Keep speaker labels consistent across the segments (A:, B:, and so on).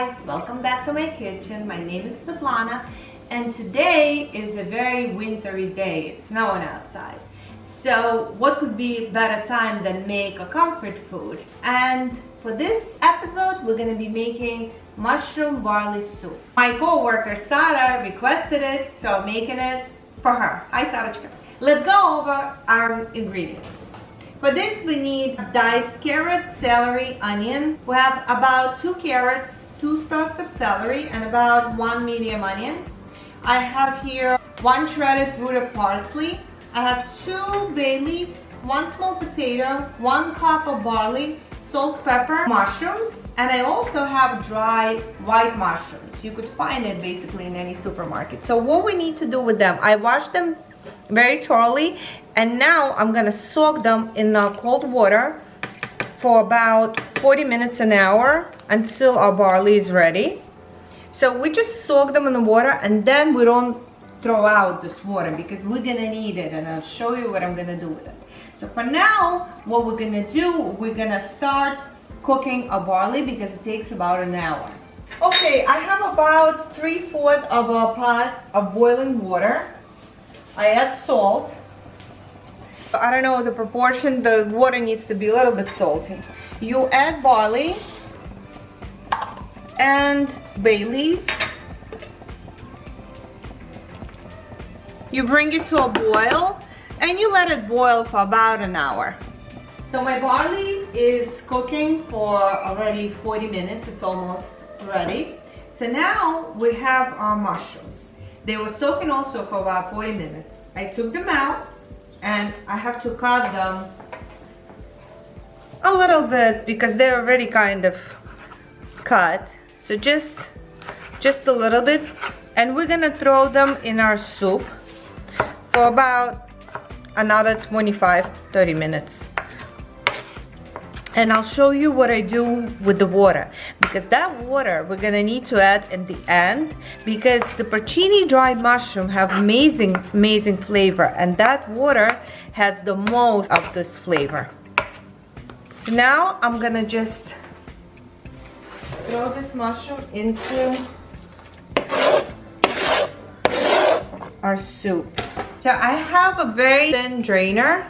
A: guys, welcome back to my kitchen. My name is Svetlana and today is a very wintry day. It's snowing outside. So what could be a better time than make a comfort food? And for this episode we're going to be making mushroom barley soup. My co-worker Saute requested it, so I'm making it for her. Hi Saute. Let's go over our ingredients. For this we need diced carrots, celery, onion. We have about 2 carrots, 2 stalks of celery, and about 1 medium onion. I have here 1 shredded root of parsley. I have 2 bay leaves, 1 small potato, 1 cup of barley, salt, pepper, mushrooms, and I also have dry white mushrooms. You could find it basically in any supermarket. So what we need to do with them, I washed them very thoroughly, and now I'm gonna soak them in cold water for about 40 minutes an hour until our barley is ready. So we just soak them in the water and then we don't throw out this water because we're gonna need it, and I'll show you what I'm gonna do with it. So for now, what we're gonna do, we're gonna start cooking our barley because it takes about an hour. Okay, I have about 3/4 of a pot of boiling water. I add salt. I don't know the proportion, the water needs to be a little bit salty. You add barley and bay leaves. You bring it to a boil and you let it boil for about an hour. So my barley is cooking for already 40 minutes. It's almost ready. So now we have our mushrooms. They were soaking also for about 40 minutes. I took them out and I have to cut them a little bit because they're already kind of cut. So just a little bit, and we're gonna throw them in our soup for about another 25-30 minutes. And I'll show you what I do with the water, because that water we're gonna need to add at the end, because the porcini dried mushroom have amazing flavor, and that water has the most of this flavor. So now I'm gonna just throw this mushroom into our soup. So I have a very thin drainer.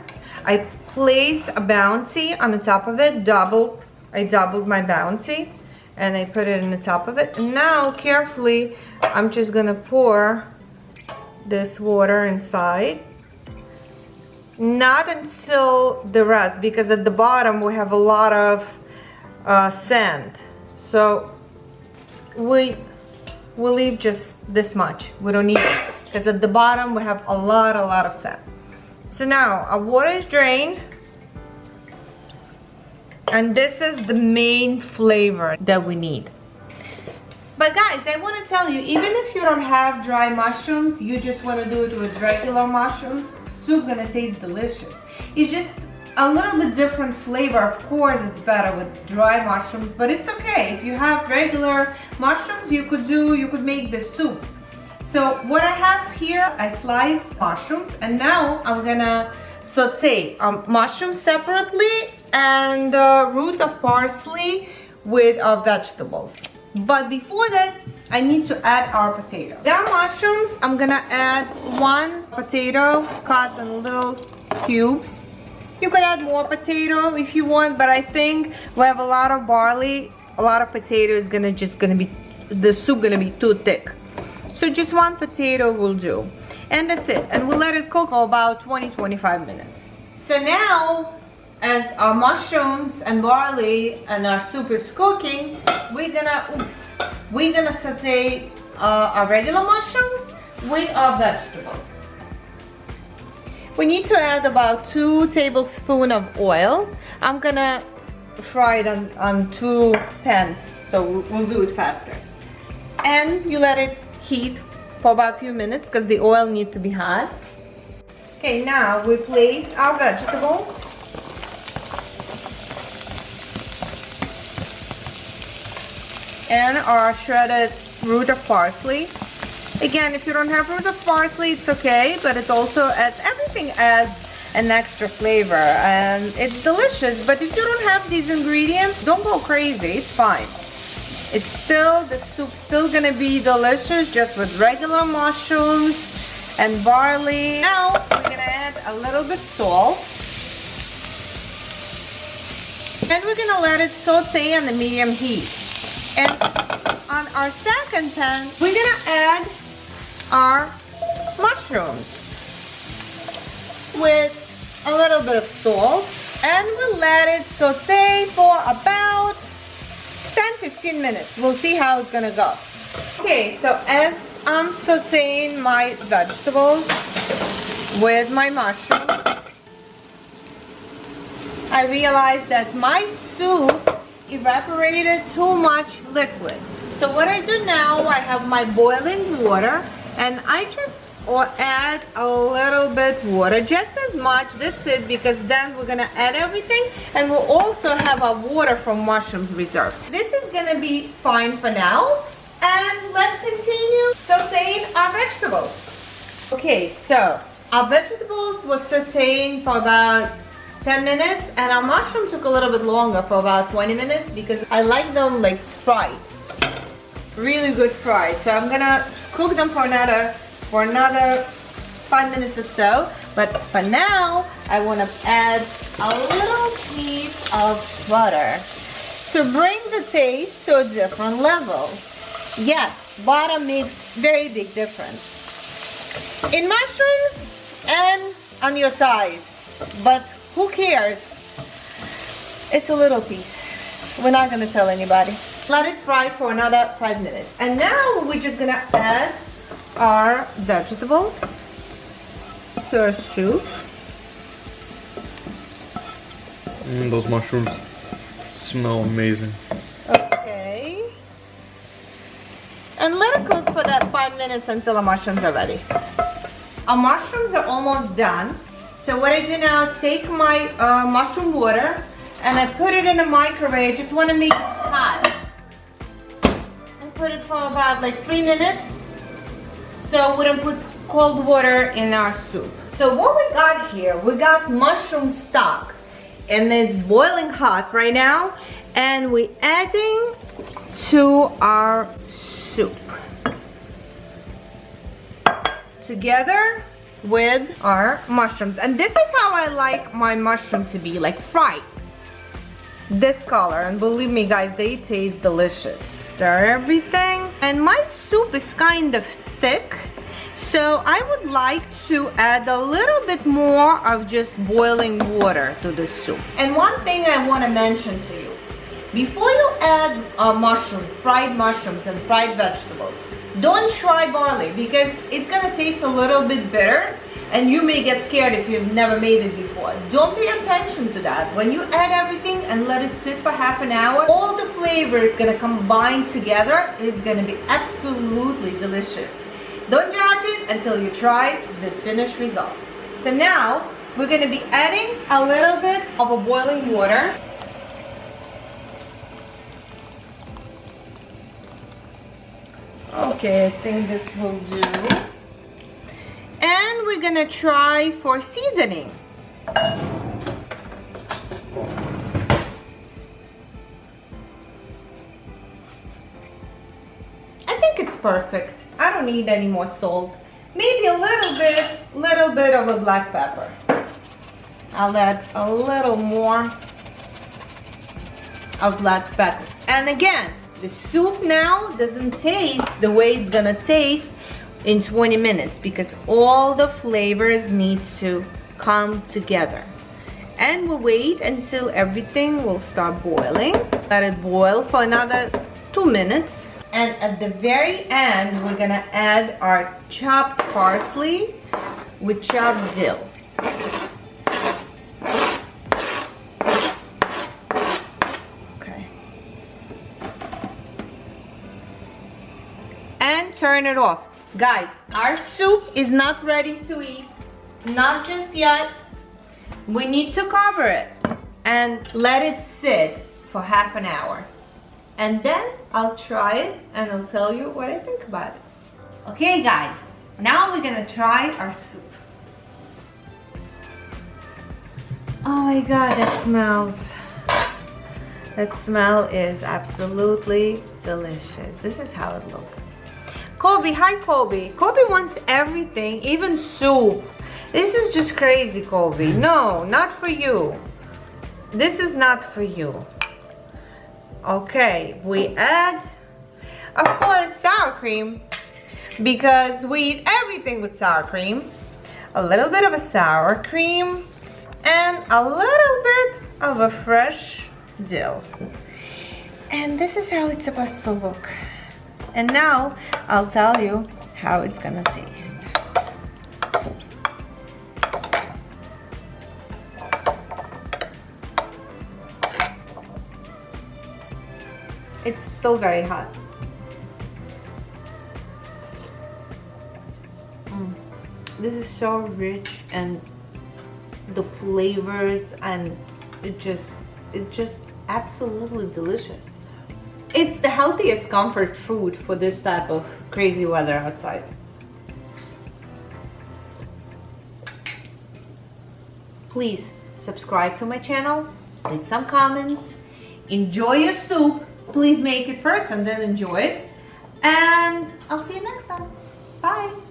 A: I place a bounty on the top of it. I doubled my bounty and I put it in the top of it. And now carefully I'm just gonna pour this water inside. Not until the rest, because at the bottom we have a lot of sand. So we'll leave just this much. We don't need it because at the bottom we have a lot of sand. So now our water is drained, and this is the main flavor that we need. But guys, I want to tell you, even if you don't have dry mushrooms, you just want to do it with regular mushrooms, soup gonna taste delicious. It's just a little bit different flavor. Of course it's better with dry mushrooms, but it's okay. If you have regular mushrooms, you could make the soup. So what I have here, I sliced mushrooms, and now I'm gonna saute mushrooms separately and root of parsley with our vegetables. But before that, I need to add our potato. There are mushrooms. I'm gonna add 1 potato cut in little cubes. You could add more potato if you want, but I think we have a lot of barley, a lot of potato is gonna be, the soup gonna be too thick. So just 1 potato will do. And that's it. And we'll let it cook for about 20-25 minutes. So now, as our mushrooms and barley and our soup is cooking, we're gonna saute our regular mushrooms with our vegetables. We need to add about 2 tablespoons of oil. I'm gonna fry it on 2 pans, so we'll do it faster. And you let it heat for about a few minutes because the oil needs to be hot. Okay, now we place our vegetables. And our shredded root of parsley. Again, if you don't have root of parsley, it's okay, but it also adds, everything adds an extra flavor and it's delicious. But if you don't have these ingredients, don't go crazy, it's fine. the soup's still gonna be delicious just with regular mushrooms and barley. Now we're gonna add a little bit salt. And we're gonna let it saute on the medium heat. And on our second pan, we're gonna add our mushrooms with a little bit of salt. And we'll let it saute for about 10-15 minutes. We'll see how it's gonna go. Okay, so as I'm sauteing my vegetables with my mushrooms, I realized that my soup evaporated too much liquid. So what I do now, I have my boiling water, and I just add a little bit water, just as much, that's it, because then we're gonna add everything, and we'll also have our water from mushrooms reserved. This is gonna be fine for now, and let's continue sauteing our vegetables. Okay, so our vegetables were sauteing for about 10 minutes, and our mushroom took a little bit longer, for about 20 minutes, because I like them like fried, really good fried. So I'm gonna cook them for another 5 minutes or so. But for now, I want to add a little piece of butter to bring the taste to a different level. Yes, butter makes very big difference in mushrooms and on your thighs, but who cares? It's a little piece. We're not gonna tell anybody. Let it fry for another 5 minutes. And now we're just gonna add our vegetables to our soup.
B: Those mushrooms smell amazing.
A: Okay. And let it cook for that 5 minutes until the mushrooms are ready. Our mushrooms are almost done. So what I do now, take my mushroom water and I put it in a microwave. I just want to make it hot. And put it for about like 3 minutes. So we don't put cold water in our soup. So what we got here, we got mushroom stock. And it's boiling hot right now. And we're adding to our soup. Together with our mushrooms. And this is how I like my mushroom to be, like fried. This color, and believe me guys, they taste delicious. Stir everything. And my soup is kind of thick, so I would like to add a little bit more of just boiling water to the soup. And one thing I want to mention to you, before you add mushrooms, fried mushrooms and fried vegetables, don't try barley, because it's gonna taste a little bit bitter and you may get scared if you've never made it before. Don't pay attention to that. When you add everything and let it sit for half an hour, all the flavor is gonna combine together. It's gonna be absolutely delicious. Don't judge it until you try the finished result. So now we're gonna be adding a little bit of a boiling water. Okay, I think this will do. And we're gonna try for seasoning. I think it's perfect. I don't need any more salt. Maybe a little bit of a black pepper. I'll add a little more of black pepper. And again, the soup now doesn't taste the way it's gonna taste in 20 minutes, because all the flavors need to come together. And we'll wait until everything will start boiling. Let it boil for another 2 minutes. And at the very end, we're gonna add our chopped parsley with chopped dill. Okay. And turn it off. Guys, our soup is not ready to eat. Not just yet. We need to cover it and let it sit for half an hour. And then I'll try it and I'll tell you what I think about it. Okay guys, now we're gonna try our soup. Oh my god, that smells That smell is absolutely delicious. This is how it looks. Kobe, hi Kobe. Kobe wants everything, even soup. This is just crazy, Kobe. No, not for you. This is not for you. Okay, we add, of course, sour cream, because we eat everything with sour cream. A little bit of a sour cream and a little bit of a fresh dill. And this is how it's supposed to look. And now I'll tell you how it's gonna taste. It's still very hot. This is so rich, and the flavors, and it's just absolutely delicious. It's the healthiest comfort food for this type of crazy weather outside. Please subscribe to my channel, leave some comments, enjoy your soup. Please make it first and then enjoy it. And I'll see you next time. Bye.